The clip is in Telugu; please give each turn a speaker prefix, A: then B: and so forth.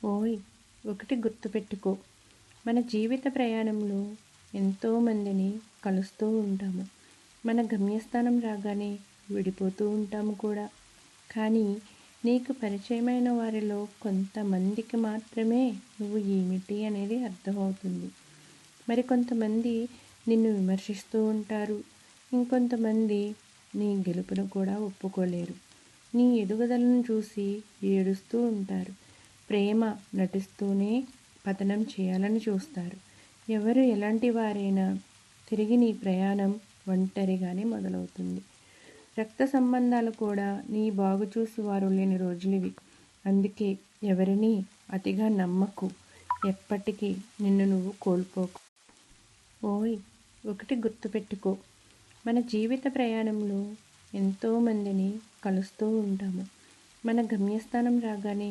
A: ఓయ్! ఒకటి గుర్తుపెట్టుకో. మన జీవిత ప్రయాణంలో ఎంతోమందిని కలుస్తూ ఉంటాము. మన గమ్యస్థానం రాగానే విడిపోతూ ఉంటాము కూడా. కానీ నీకు పరిచయమైన వారిలో కొంతమందికి మాత్రమే నువ్వు ఏమిటి అనేది అర్థమవుతుంది. మరికొంతమంది నిన్ను విమర్శిస్తూ ఉంటారు. ఇంకొంతమంది నీ గెలుపును కూడా ఒప్పుకోలేరు. నీ ఎదుగుదలను చూసి ఏడుస్తూ ఉంటారు. ప్రేమ నటిస్తూనే పతనం చేయాలని చూస్తారు. ఎవరు ఎలాంటి వారైనా తిరిగి నీ ప్రయాణం ఒంటరిగానే మొదలవుతుంది. రక్త సంబంధాలు కూడా నీ బాగు చూసి వారు లేని రోజులివి. అందుకే ఎవరినీ అతిగా నమ్మకు. ఎప్పటికీ నిన్ను నువ్వు కోల్పోకు. ఓయ్! ఒకటి గుర్తుపెట్టుకో. మన జీవిత ప్రయాణంలో ఎంతోమందిని కలుస్తూ ఉంటాము. మన గమ్యస్థానం రాగానే